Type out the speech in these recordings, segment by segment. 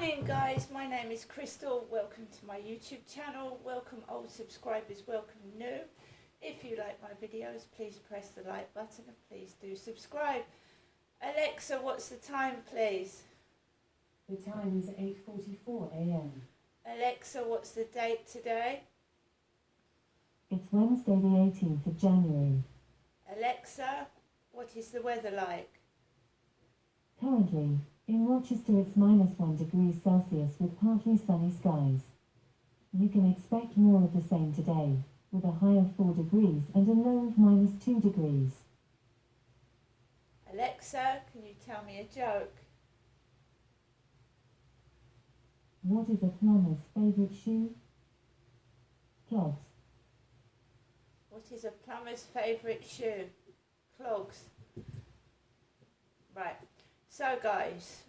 morning guys, my name is Crystal. Welcome to my YouTube channel. Welcome old subscribers, welcome new. If you like my videos, please press the like button and please do subscribe. Alexa, what's the time please? The time is 8:44 a.m. Alexa, what's the date today? It's Wednesday the 18th of January. Alexa, what is the weather like? Currently, in Rochester it's -1 degrees Celsius with partly sunny skies. You can expect more of the same today, with a high of 4 degrees and a low of -2 degrees. Alexa, can you tell me a joke? What is a plumber's favourite shoe? Clogs. What is a plumber's favourite shoe? Clogs. Right. So guys,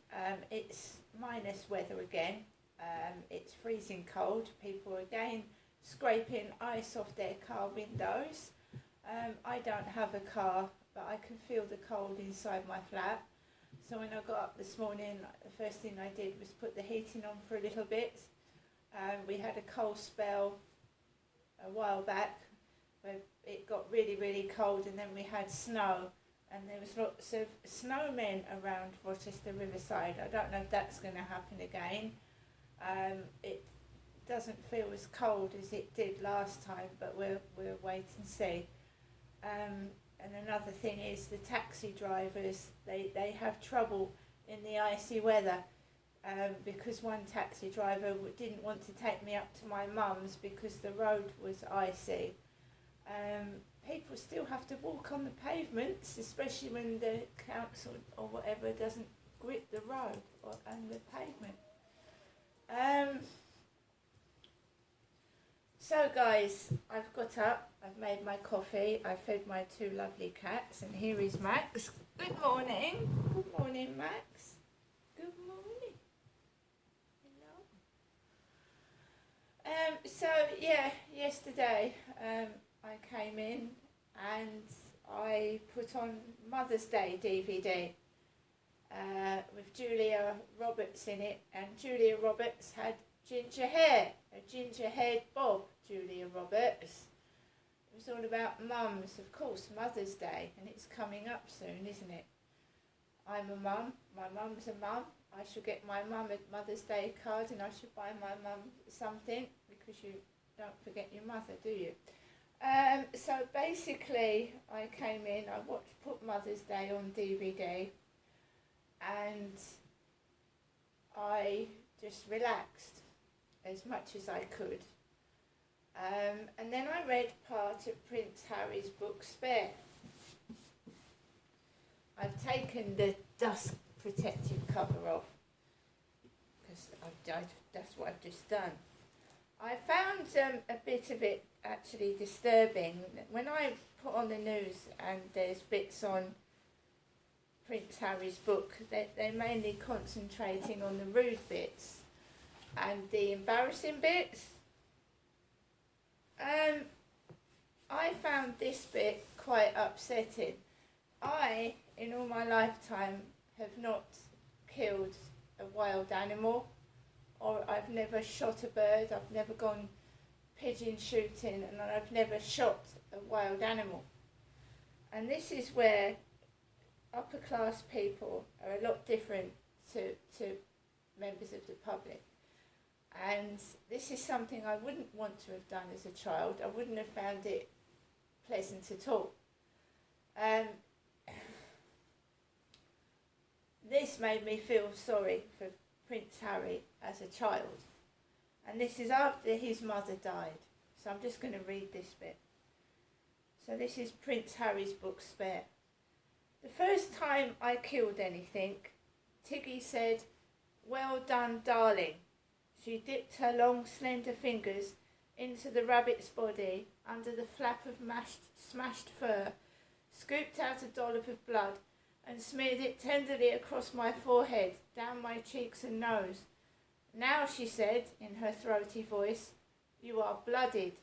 it's minus weather again. It's freezing cold. People are again scraping ice off their car windows. I don't have a car, but I can feel the cold inside my flat. So when I got up this morning, the first thing I did was put the heating on for a little bit. We had a cold spell a while back where it got really cold, and then we had snow. And there was lots of snowmen around Rochester Riverside. I don't know if that's going to happen again. It doesn't feel as cold as it did last time, but we'll wait and see. And another thing is the taxi drivers, they have trouble in the icy weather, because one taxi driver didn't want to take me up to my mum's because the road was icy. People still have to walk on the pavements, especially when the council or whatever doesn't grip the road and the pavement. So guys, I've got up, I've made my coffee, I fed my two lovely cats, and here is Max. Good morning. Good morning, Max. Good morning. Hello. So yeah, yesterday I came in and I put on Mother's Day DVD with Julia Roberts in it, and Julia Roberts had ginger hair, a ginger haired bob, Julia Roberts. It was all about mums, of course, Mother's Day, and it's coming up soon, isn't it? I'm a mum, my mum's a mum. I should get my mum a Mother's Day card, and I should buy my mum something, because you don't forget your mother, do you? So basically I came in, I put Mother's Day on DVD, and I just relaxed as much as I could. And then I read part of Prince Harry's book Spare. I've taken the dust protective cover off, because that's what I've just done. I found a bit of it actually disturbing. When I put on the news and there's bits on Prince Harry's book, they're mainly concentrating on the rude bits and the embarrassing bits. I found this bit quite upsetting. I, in all my lifetime, have not killed a wild animal, or I've never shot a bird, I've never gone pigeon shooting, and I've never shot a wild animal. And this is where upper class people are a lot different to members of the public. And this is something I wouldn't want to have done as a child. I wouldn't have found it pleasant at all. This made me feel sorry for Prince Harry as a child. And this is after his mother died. So I'm just going to read this bit. So this is Prince Harry's book Spare. The first time I killed anything, Tiggy said, "Well done, darling." She dipped her long, slender fingers into the rabbit's body under the flap of smashed fur, scooped out a dollop of blood, and smeared it tenderly across my forehead, down my cheeks and nose. "Now," she said in her throaty voice, "you are blooded."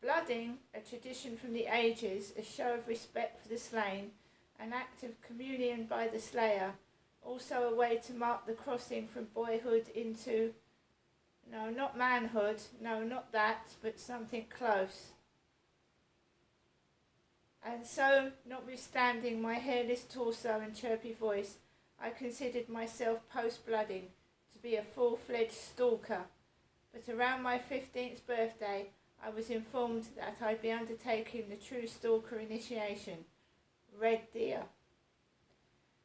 Blooding, a tradition from the ages, a show of respect for the slain, an act of communion by the slayer, Also a way to mark the crossing from boyhood into, no, not manhood, no, not that, but something close. And so, notwithstanding my hairless torso and chirpy voice, I considered myself post-blooding to be a full-fledged stalker. But around my 15th birthday, I was informed that I'd be undertaking the true stalker initiation, red deer.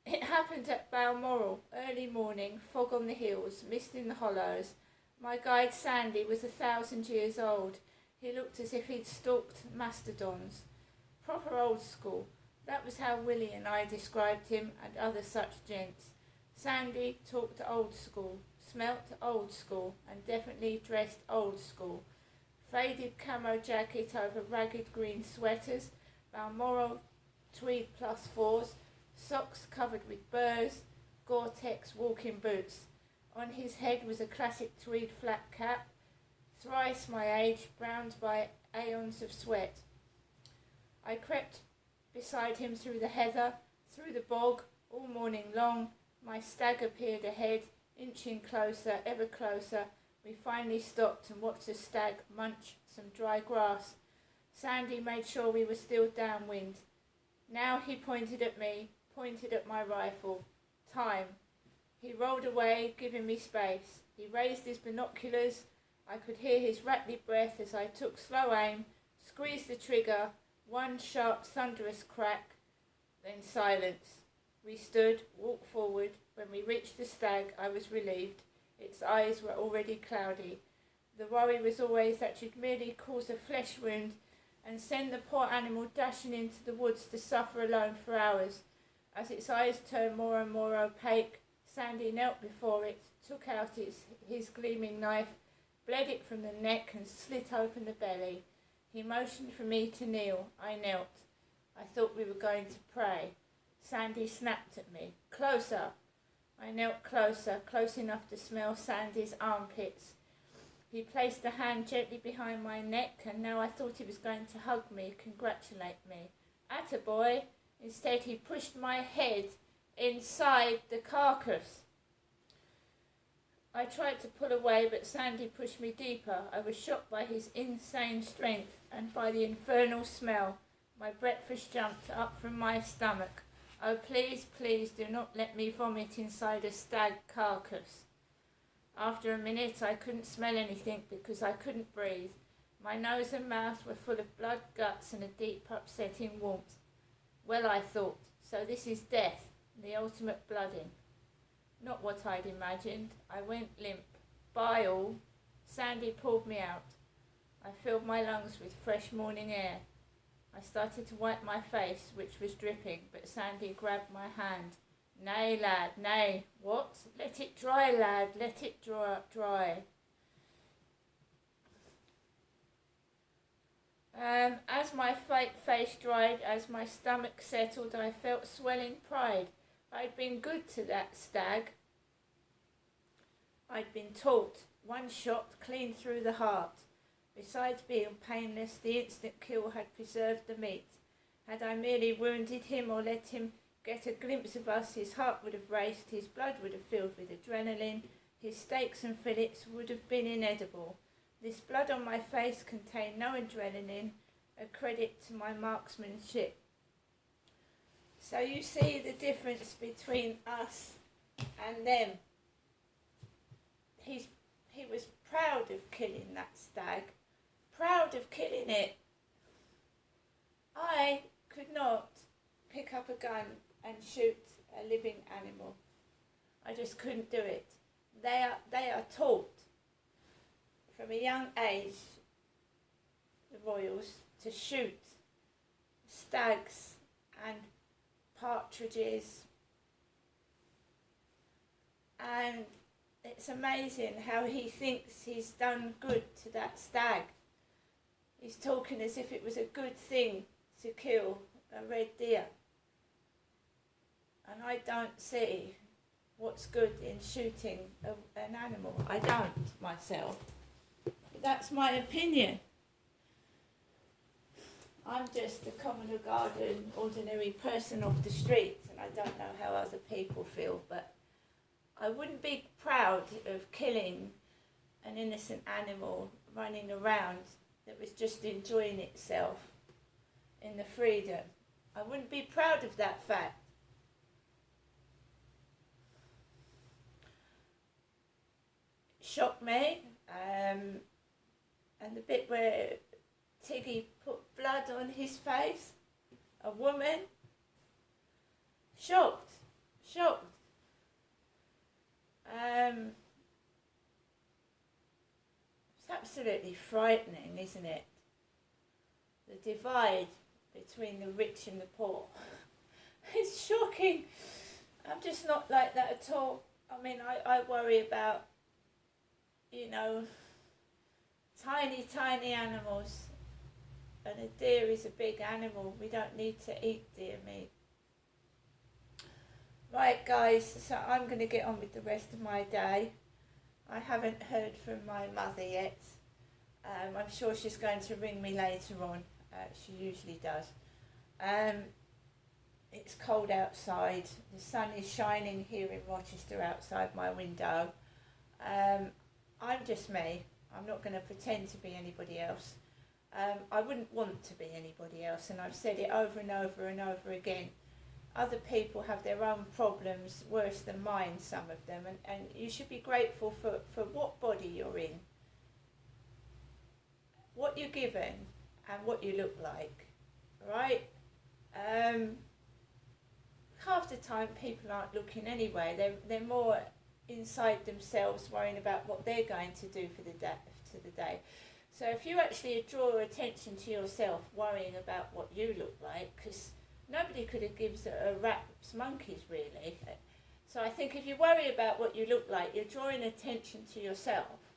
It happened at Balmoral, early morning, fog on the hills, mist in the hollows. My guide Sandy was 1,000 years old. He looked as if he'd stalked mastodons. Proper old school. That was how Willie and I described him and other such gents. Sandy talked old school, smelt old school, and definitely dressed old school. Faded camo jacket over ragged green sweaters, Balmoral tweed +4s, socks covered with burrs, Gore-Tex walking boots. On his head was a classic tweed flat cap, thrice my age, browned by aeons of sweat. I crept beside him through the heather, through the bog, all morning long. My stag appeared ahead, inching closer, ever closer. We finally stopped and watched the stag munch some dry grass. Sandy made sure we were still downwind. Now he pointed at me, pointed at my rifle. Time. He rolled away, giving me space. He raised his binoculars. I could hear his rattly breath as I took slow aim, squeezed the trigger, one sharp thunderous crack, then silence. We stood, walked forward. When we reached the stag, I was relieved. Its eyes were already cloudy. The worry was always that she'd merely cause a flesh wound and send the poor animal dashing into the woods to suffer alone for hours. As its eyes turned more and more opaque, Sandy knelt before it, took out his gleaming knife, bled it from the neck and slit open the belly. He motioned for me to kneel. I knelt. I thought we were going to pray. Sandy snapped at me. Closer. I knelt closer, close enough to smell Sandy's armpits. He placed a hand gently behind my neck, and now I thought he was going to hug me, congratulate me. Attaboy. Instead, he pushed my head inside the carcass. I tried to pull away, but Sandy pushed me deeper. I was shocked by his insane strength and by the infernal smell. My breakfast jumped up from my stomach. Oh, please, please do not let me vomit inside a stag carcass. After a minute, I couldn't smell anything because I couldn't breathe. My nose and mouth were full of blood, guts, and a deep, upsetting warmth. Well, I thought, so this is death, the ultimate blooding. Not what I'd imagined. I went limp. Bile. Sandy pulled me out. I filled my lungs with fresh morning air. I started to wipe my face, which was dripping, but Sandy grabbed my hand. Nay, lad, nay. What? Let it dry, lad, let it dry. As my face dried, as my stomach settled, I felt swelling pride. I'd been good to that stag. I'd been taught, one shot clean through the heart. Besides being painless, the instant kill had preserved the meat. Had I merely wounded him or let him get a glimpse of us, his heart would have raced, his blood would have filled with adrenaline, his steaks and fillets would have been inedible. This blood on my face contained no adrenaline, a credit to my marksmanship. So you see the difference between us and them. He was proud of killing that stag, proud of killing it. I could not pick up a gun and shoot a living animal. I just couldn't do it. They are taught from a young age, the royals, to shoot stags and partridges, and it's amazing how he thinks he's done good to that stag. He's talking as if it was a good thing to kill a red deer, and I don't see what's good in shooting an animal. I don't myself. But that's my opinion. I'm just a common garden, ordinary person off the street, and I don't know how other people feel, but wouldn't be proud of killing an innocent animal running around that was just enjoying itself in the freedom. I wouldn't be proud of that fact. It shocked me. And the bit where Tiggy put blood on his face, a woman, shocked. It's absolutely frightening, isn't it? The divide between the rich and the poor. It's shocking. I'm just not like that at all. I mean, I worry about, tiny animals. And a deer is a big animal. We don't need to eat deer meat. Right, guys, so I'm going to get on with the rest of my day. I haven't heard from my mother yet. I'm sure she's going to ring me later on. She usually does. It's cold outside. The sun is shining here in Rochester outside my window. I'm just me. I'm not going to pretend to be anybody else. I wouldn't want to be anybody else, and I've said it over and over and over again. Other people have their own problems, worse than mine, some of them, and you should be grateful for what body you're in, what you're given, and what you look like, right? Half the time people aren't looking anyway. They're more inside themselves, worrying about what they're going to do for the day. So if you actually draw attention to yourself, worrying about what you look like, because nobody could have gives a rat's monkeys, really. So I think if you worry about what you look like, you're drawing attention to yourself,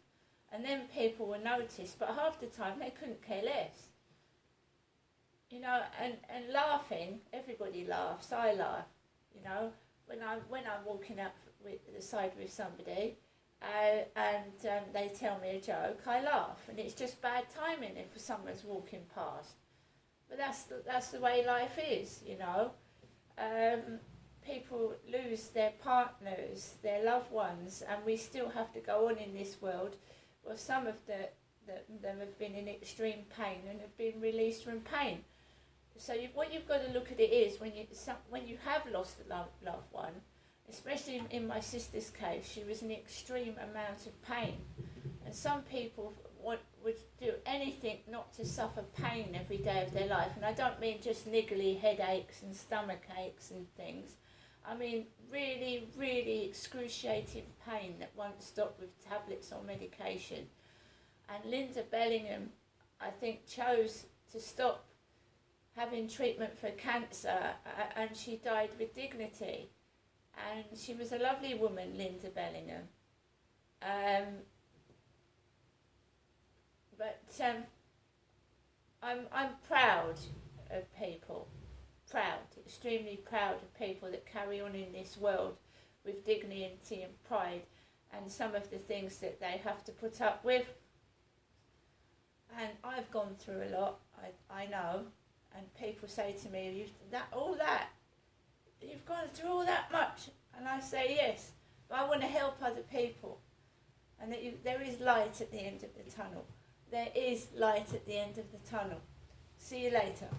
and then people will notice. But half the time they couldn't care less. And laughing, everybody laughs. I laugh. When I'm walking up with the side with somebody, and they tell me a joke, I laugh, and it's just bad timing if someone's walking past. But that's the way life is, People lose their partners, their loved ones, and we still have to go on in this world. Well, some of them have been in extreme pain and have been released from pain. So what you've got to look at it is when you have lost a loved one, especially in my sister's case, she was in extreme amount of pain, and some people would do anything not to suffer pain every day of their life. And I don't mean just niggly headaches and stomach aches and things. I mean really, really excruciating pain that won't stop with tablets or medication. And Linda Bellingham, I think, chose to stop having treatment for cancer, and she died with dignity. And she was a lovely woman, Linda Bellingham. But I'm proud of people, extremely proud of people that carry on in this world with dignity and pride, and some of the things that they have to put up with. And I've gone through a lot, I know, and people say to me, you've gone through all that much, and I say yes, but I want to help other people, and that there is light at the end of the tunnel. There is light at the end of the tunnel. See you later.